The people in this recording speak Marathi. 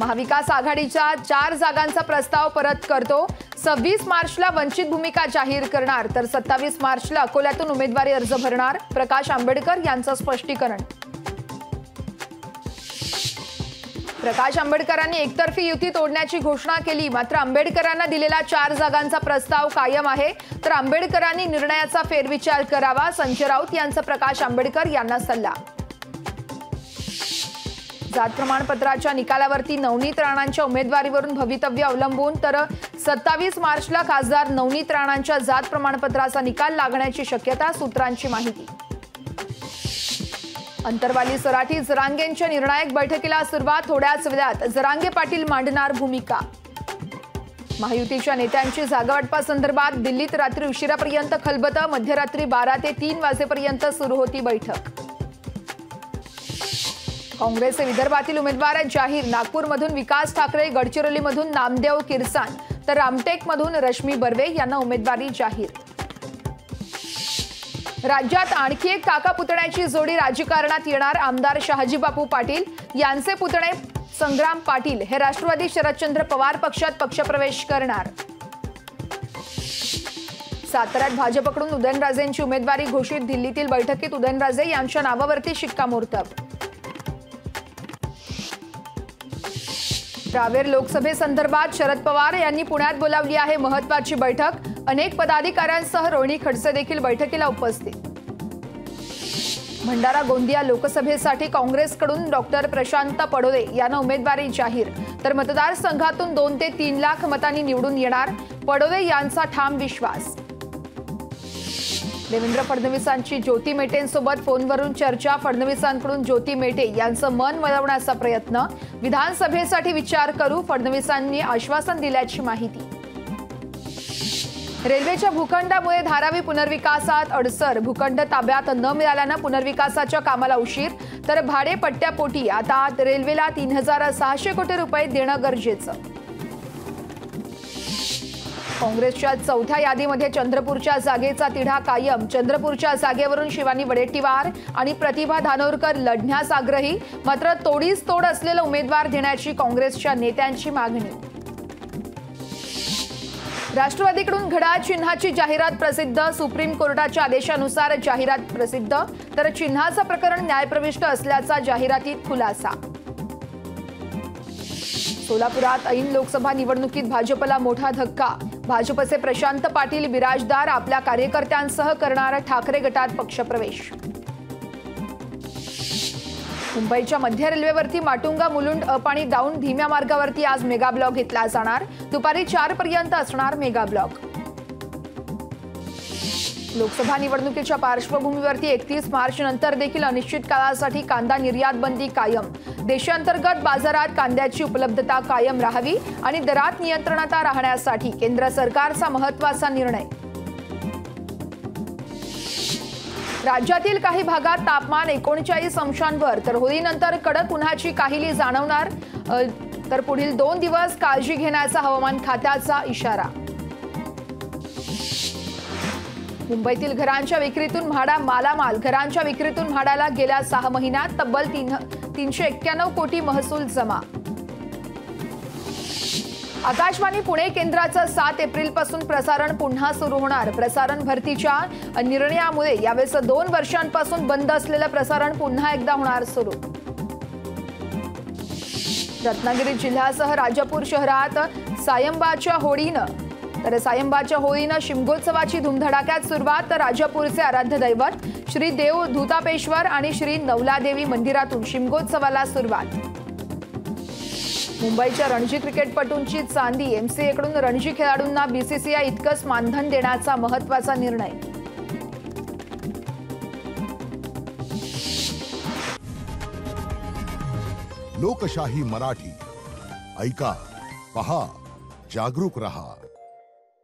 महाविकास आघाडीच्या 4 जागांचा प्रस्ताव परत करतो। 26 मार्चला वंचित भूमिका जाहीर करणार, तर 27 मार्चला अकोल्यातून उमेदवारी अर्ज भरणार। प्रकाश आंबेडकर यांचं स्पष्टीकरण। प्रकाश आंबेडकरांनी एकतर्फी युती तोडण्याची घोषणा केली, मात्र आंबेडकरांना दिलेला 4 जागांचा प्रस्ताव कायम आहे, तर आंबेडकरांनी निर्णयाचा फेरविचार करावा। संजय राऊत यांचा प्रकाश आंबेडकर यांना सल्ला। जात प्रमाणपत्राच्या निकालावरती नवनीत राणांच्या उमेदवारीवरून भवितव्य अवलंबून, तर 27 मार्चला खासदार नवनीत राणांच्या जात प्रमाणपत्राचा निकाल लागण्याची शक्यता, सूत्रांची माहिती। अंतरवाली सराठी जरांगेंच्या निर्णायक बैठकीला सुरुवात। थोड्याच वेळात जरांगे पाटील मांडणार भूमिका। महायुतीच्या नेत्यांची जागावाटपासंदर्भात दिल्लीत रात्री उशिरापर्यंत खलबतं। मध्यरात्री 12 ते 3 वाजेपर्यंत सुरू होती बैठक। काँग्रेसचे विदर्भातील उमेदवार जाहीर। नागपूरमधून विकास ठाकरे, गडचिरोलीमधून नामदेव किरसान, तर रामटेकमधून रश्मी बर्वे यांना उमेदवारी जाहीर। राज्यात आणखी एक काका पुतण्याची जोडी राजकारणात येणार। आमदार शहाजी बापू पाटील यांचे पुतणे संग्राम पाटील हे राष्ट्रवादी शरदचंद्र पवार पक्षात पक्षप्रवेश करणार। साताऱ्यात भाजपकडून उदयनराजेंची उमेदवारी घोषित। दिल्लीतील बैठकीत उदयनराजे यांच्या नावावरती शिक्कामोर्तब। रावेर लोकसभेसंदर्भात शरद पवार यांनी पुण्यात बोलावली आहे महत्त्वाची बैठक। अनेक पदाधिकाऱ्यांसह रोहिणी खडसे देखील बैठकीला उपस्थित। भंडारा गोंदिया लोकसभेसाठी काँग्रेसकडून डॉक्टर प्रशांत पडोळे यांना उमेदवारी जाहीर, तर मतदारसंघातून 2 ते 3 लाख मतांनी निवडून येणार। पडोळे यांचा ठाम विश्वास। देवेंद्र फडणवीसांची ज्योती मेटेंसोबत फोनवरून चर्चा। फडणवीसांकडून ज्योती मेटे यांचं मन वळवण्याचा प्रयत्न। विधानसभेसाठी विचार करू, फडणवीसांनी आश्वासन दिल्याची माहिती। रेल्वेच्या भूखंडामुळे धारावी पुनर्विकासात अडसर। भूखंड ताब्यात न मिळाल्यानं पुनर्विकासाच्या कामाला उशीर, तर भाडेपट्ट्यापोटी आता रेल्वेला 3600 कोटी रुपये देणं गरजेचं। काँग्रेसच्या 4थ्या यादीमध्ये चंद्रपूरच्या जागेचा तिढा कायम। चंद्रपूरच्या जागेवरून शिवानी वडेट्टीवार आणि प्रतिभा धानोरकर लढण्यास आग्रही, मात्र तोडीस तोड असलेला उमेदवार देण्याची काँग्रेसच्या नेत्यांची मागणी। राष्ट्रवादीकडून घड्याळ चिन्हाची जाहिरात प्रसिद्ध। सुप्रीम कोर्टाच्या आदेशानुसार जाहिरात प्रसिद्ध, तर चिन्हाचं प्रकरण न्यायप्रविष्ट असल्याचा जाहिरातीत खुलासा। सोलापुरात ऐन लोकसभा निवडणुकीत भाजपला मोठा धक्का। भाजपचे प्रशांत पाटील बिराजदार आपल्या कार्यकर्त्यांसह करणार ठाकरे गटात पक्षप्रवेश। मुंबईच्या मध्य रेल्वेवरती माटुंगा मुलुंड अप आणि डाऊन धीम्या मार्गावरती आज मेगा ब्लॉक घेतला जाणार। दुपारी 4 पर्यंत असणार मेगा ब्लॉक। लोकसभा निवडणुकीच्या पार्श्वभूमीवरती 31 मार्च नंतर देखील अनिश्चित काळासाठी कांदा निर्यात बंदी कायम। देशांतर्गत बाजारात कांद्याची उपलब्धता कायम राहावी आणि दरात नियंत्रणात राहण्यासाठी केंद्र सरकारचा महत्त्वाचा निर्णय। राज्यातील काही भागात तापमान 39 अंशांवर, तर होळीनंतर कडक उन्हाची काहिली जाणवणार, तर पुढील 2 दिवस काळजी घेण्याचा हवामान खात्याचा इशारा। मुंबईतील घरांच्या विक्रीतून म्हाडा मालामाल। घरांच्या विक्रीतून म्हाडाला गेल्या 6 महिन्यात तब्बल 391 कोटी महसूल जमा। आकाशवाणी पुणे केंद्राचं 7 एप्रिलपासून प्रसारण पुन्हा सुरू होणार। प्रसारण भरतीच्या निर्णयामुळे यावेळेस 2 वर्षांपासून बंद असलेलं प्रसारण पुन्हा एकदा होणार सुरू। रत्नागिरी जिल्ह्यासह राजापूर शहरात सायंबाच्या होळीनं शिमगोत्सवाची धुमधडाक्यात सुरुवात। तर राजापूरचे आराध्य दैवत श्री देव धुतापेश्वर आणि श्री नवलादेवी मंदिरातून शिमगोत्सवाला सुरुवात। मुंबईच्या रणजी क्रिकेटपटूंची चांदी। एमसीएकडून रणजी खेळाडूंना बीसीसीआय इतकंच मानधन देण्याचा महत्त्वाचा निर्णय। लोकशाही मराठी ऐका, पहा, जागरूक रहा।